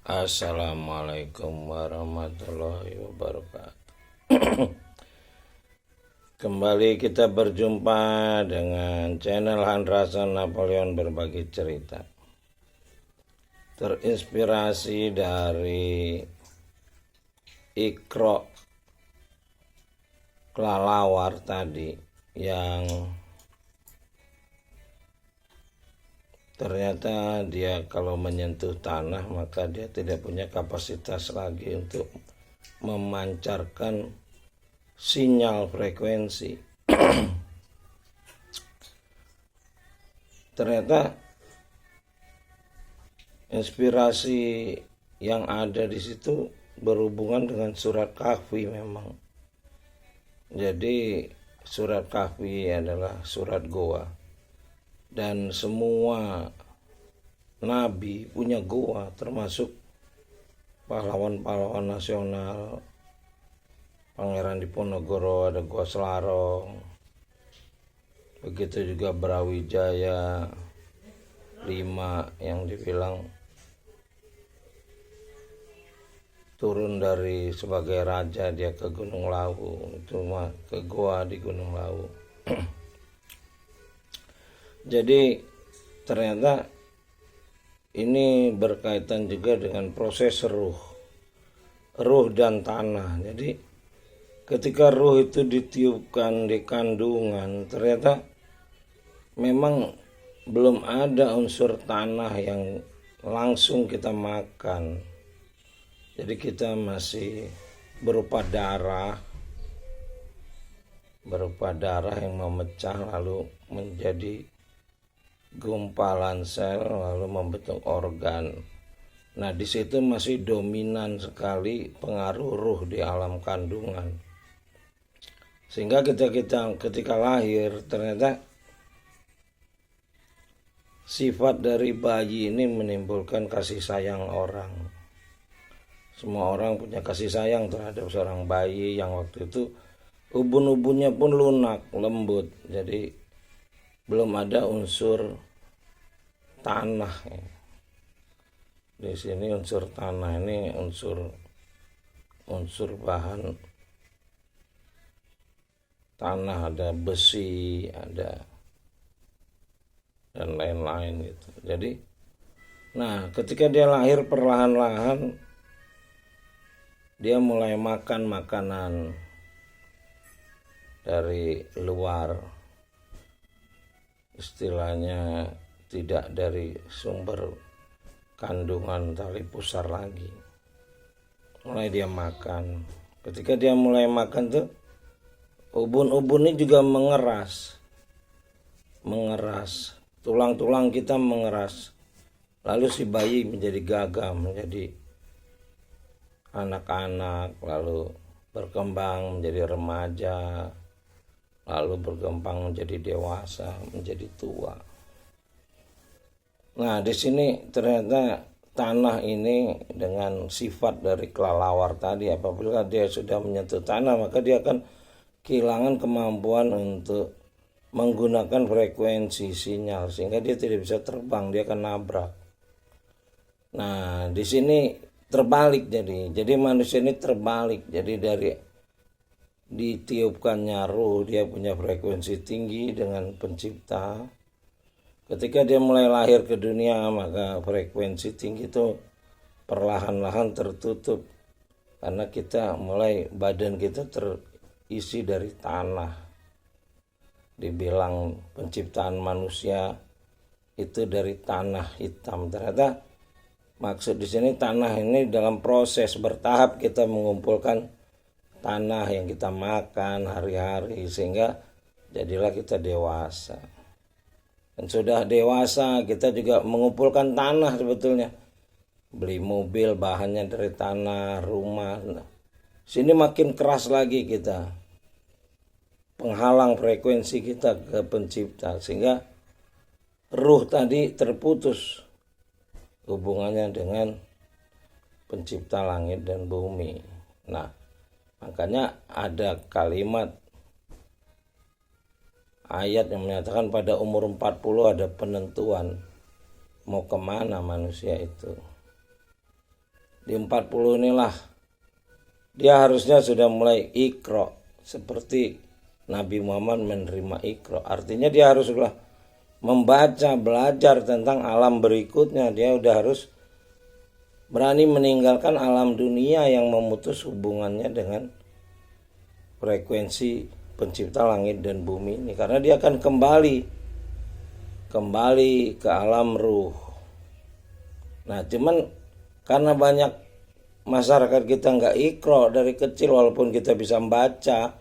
Assalamualaikum warahmatullahi wabarakatuh. Kembali kita berjumpa dengan channel Handrasan Napoleon Berbagi Cerita. Terinspirasi dari Iqra kelelawar tadi yang ternyata dia kalau menyentuh tanah maka dia tidak punya kapasitas lagi untuk memancarkan sinyal frekuensi. Ternyata inspirasi yang ada di situ berhubungan dengan surat Kahfi memang. Jadi surat Kahfi adalah surat goa. Dan semua nabi punya goa, termasuk pahlawan-pahlawan nasional. Pangeran Diponegoro ada goa Selarong. Begitu juga Brawijaya 5 yang dibilang turun dari sebagai raja dia ke Gunung Lawu, itu mah ke goa di Gunung Lawu. Jadi ternyata ini berkaitan juga dengan proses ruh dan tanah. Jadi ketika ruh itu ditiupkan di kandungan, ternyata memang belum ada unsur tanah yang langsung kita makan. Jadi kita masih berupa darah yang memecah lalu menjadi gumpalan sel lalu membentuk organ. Nah, di situ masih dominan sekali pengaruh ruh di alam kandungan. Sehingga ketika lahir ternyata sifat dari bayi ini menimbulkan kasih sayang orang. Semua orang punya kasih sayang terhadap seorang bayi yang waktu itu ubun-ubunnya pun lunak, lembut. Jadi belum ada unsur tanah. Di sini unsur tanah ini unsur bahan tanah, ada besi, ada dan lain-lain gitu. Jadi nah, ketika dia lahir perlahan-lahan dia mulai makan makanan dari luar, istilahnya tidak dari sumber kandungan tali pusar lagi. Mulai dia makan. Ketika dia mulai makan tuh ubun-ubunnya juga mengeras. Tulang-tulang kita mengeras. Lalu si bayi menjadi gagah, menjadi anak-anak, lalu berkembang menjadi remaja, lalu berkembang menjadi dewasa, menjadi tua. Nah, di sini ternyata tanah ini dengan sifat dari kelelawar tadi, apabila dia sudah menyentuh tanah maka dia akan kehilangan kemampuan untuk menggunakan frekuensi sinyal sehingga dia tidak bisa terbang, dia akan nabrak. Nah, di sini terbalik jadi manusia ini terbalik. Jadi dari ditiupkannya ruh, dia punya frekuensi tinggi dengan pencipta. Ketika dia mulai lahir ke dunia maka frekuensi tinggi itu perlahan-lahan tertutup karena badan kita terisi dari tanah. Dibilang penciptaan manusia itu dari tanah hitam. Ternyata maksud di sini tanah ini dalam proses bertahap kita mengumpulkan tanah yang kita makan hari-hari sehingga jadilah kita dewasa. Dan sudah dewasa kita juga mengumpulkan tanah sebetulnya. Beli mobil bahannya dari tanah, rumah. Sini makin keras lagi kita. Penghalang frekuensi kita ke pencipta sehingga ruh tadi terputus hubungannya dengan pencipta langit dan bumi. Nah, makanya ada kalimat ayat yang menyatakan pada umur 40 ada penentuan mau kemana manusia itu. di 40 inilah dia harusnya sudah mulai Iqra, seperti Nabi Muhammad menerima Iqra. Artinya dia haruslah membaca, belajar tentang alam berikutnya. Dia udah harus berani meninggalkan alam dunia yang memutus hubungannya dengan frekuensi pencipta langit dan bumi ini, karena dia akan kembali ke alam ruh. Nah, cuman karena banyak masyarakat kita nggak Iqra dari kecil, walaupun kita bisa membaca,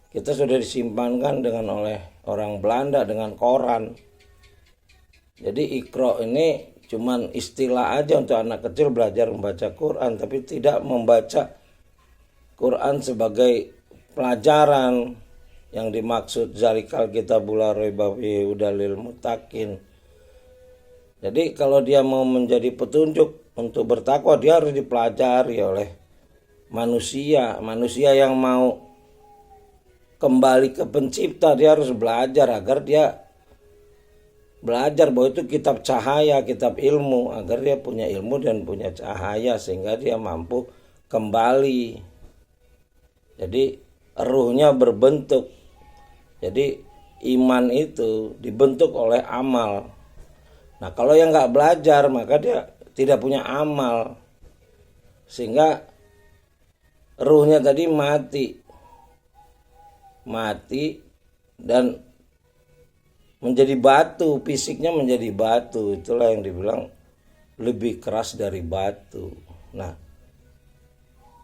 kita sudah disimpankan dengan oleh orang Belanda dengan koran. Jadi Iqra ini cuman istilah aja untuk anak kecil belajar membaca Quran, tapi tidak membaca Quran sebagai pelajaran yang dimaksud zalikal kitabul la raiba fihi hudalil muttaqin. Jadi kalau dia mau menjadi petunjuk untuk bertakwa, dia harus dipelajari oleh manusia yang mau kembali ke pencipta. Dia harus belajar agar dia belajar bahwa itu kitab cahaya, kitab ilmu, agar dia punya ilmu dan punya cahaya sehingga dia mampu kembali. Jadi ruhnya berbentuk. Jadi iman itu dibentuk oleh amal. Nah, kalau yang nggak belajar maka dia tidak punya amal, sehingga ruhnya tadi mati dan menjadi batu, fisiknya menjadi batu. Itulah yang dibilang lebih keras dari batu. Nah,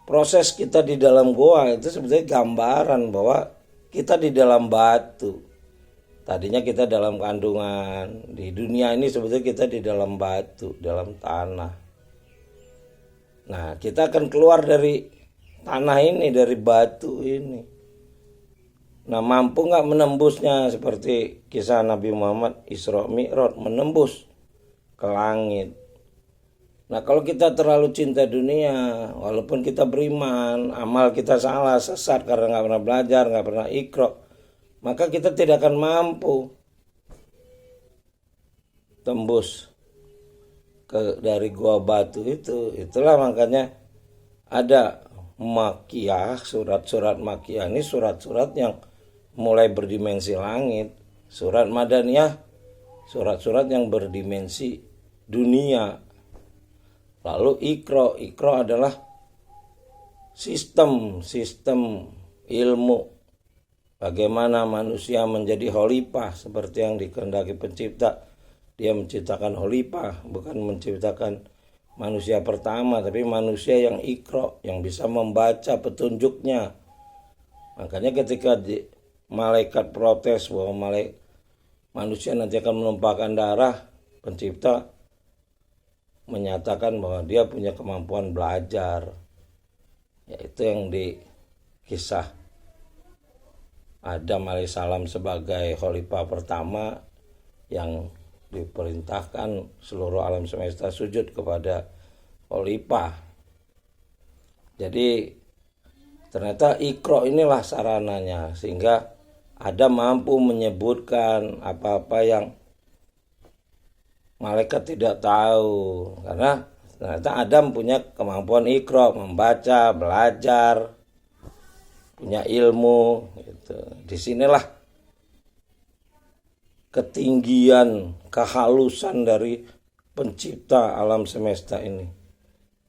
proses kita di dalam goa itu sebetulnya gambaran bahwa kita di dalam batu. Tadinya kita dalam kandungan. Di dunia ini sebetulnya kita di dalam batu, dalam tanah. Nah, kita akan keluar dari tanah ini, dari batu ini. Nah, mampu nggak menembusnya seperti kisah Nabi Muhammad Isra Mi'raj, menembus ke langit. Nah, kalau kita terlalu cinta dunia, walaupun kita beriman, amal kita salah, sesat karena nggak pernah belajar, nggak pernah Iqra, maka kita tidak akan mampu tembus dari gua batu itu. Itulah makanya ada Makiyah, surat-surat Makiyah ini surat-surat yang mulai berdimensi langit. Surat Madaniyah, surat-surat yang berdimensi dunia. Lalu Iqra adalah sistem ilmu, bagaimana manusia menjadi khalifah seperti yang dikehendaki pencipta. Dia menciptakan khalifah, bukan menciptakan manusia pertama, tapi manusia yang Iqra, yang bisa membaca petunjuknya. Makanya ketika malaikat protes bahwa manusia nanti akan menumpahkan darah, pencipta menyatakan bahwa dia punya kemampuan belajar. Yaitu yang di kisah Adam alaihissalam sebagai khalifah pertama yang diperintahkan seluruh alam semesta sujud kepada khalifah. Jadi ternyata Iqra inilah sarananya, sehingga Adam mampu menyebutkan apa-apa yang malaikat tidak tahu, karena ternyata Adam punya kemampuan Iqra, membaca, belajar, punya ilmu gitu. Disinilah ketinggian, kehalusan dari pencipta alam semesta ini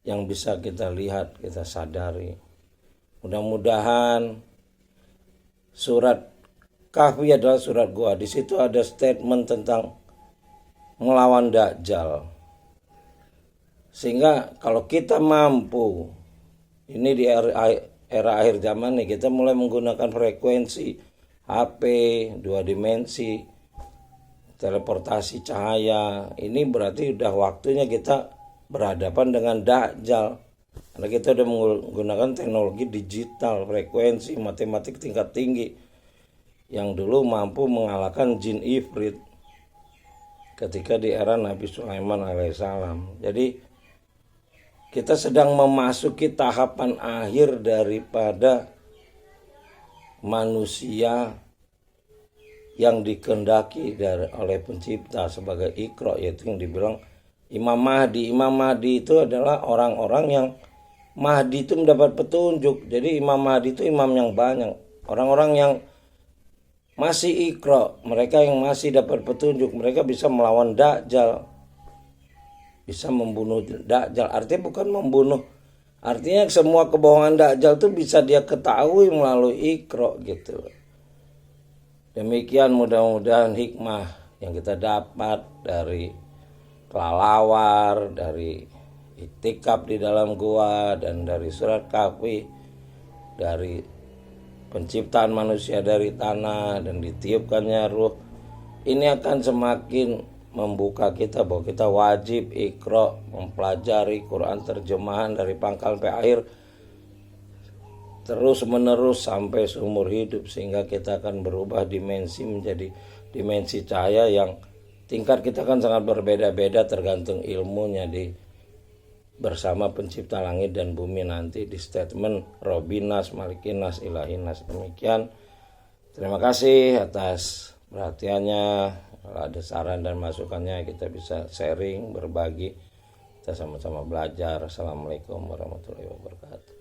yang bisa kita lihat, kita sadari. Mudah-mudahan surat Kahfi adalah surat goa. Di situ ada statement tentang melawan Dajjal. Sehingga kalau kita mampu, ini di era akhir zaman nih, kita mulai menggunakan frekuensi HP, 2 dimensi, teleportasi cahaya. Ini berarti udah waktunya kita berhadapan dengan Dajjal. Karena kita udah menggunakan teknologi digital, frekuensi, matematik tingkat tinggi, yang dulu mampu mengalahkan jin ifrit ketika di era Nabi Sulaiman alaihissalam. Jadi kita sedang memasuki tahapan akhir daripada manusia yang dikehendaki oleh pencipta sebagai Iqra, yaitu yang dibilang Imam Mahdi itu adalah orang-orang yang Mahdi itu mendapat petunjuk. Jadi Imam Mahdi itu imam yang banyak. Orang-orang yang masih Iqra, mereka yang masih dapat petunjuk, mereka bisa melawan Dajjal, bisa membunuh Dajjal. Artinya bukan membunuh, artinya semua kebohongan Dajjal itu bisa dia ketahui melalui Iqra gitu. Demikian mudah-mudahan hikmah yang kita dapat dari kelelawar, dari iktikaf di dalam gua, dan dari surat Kahfi, dari penciptaan manusia dari tanah dan ditiupkannya ruh, ini akan semakin membuka kita bahwa kita wajib Iqra, mempelajari Quran terjemahan dari pangkal sampai akhir terus menerus sampai seumur hidup, sehingga kita akan berubah dimensi menjadi dimensi cahaya yang tingkat kita kan sangat berbeda-beda tergantung ilmunya di bersama pencipta langit dan bumi nanti di statement Robinas, Malikinas, Ilahinas. Demikian, terima kasih atas perhatiannya. Kalau ada saran dan masukannya kita bisa sharing, berbagi, kita sama-sama belajar. Assalamualaikum warahmatullahi wabarakatuh.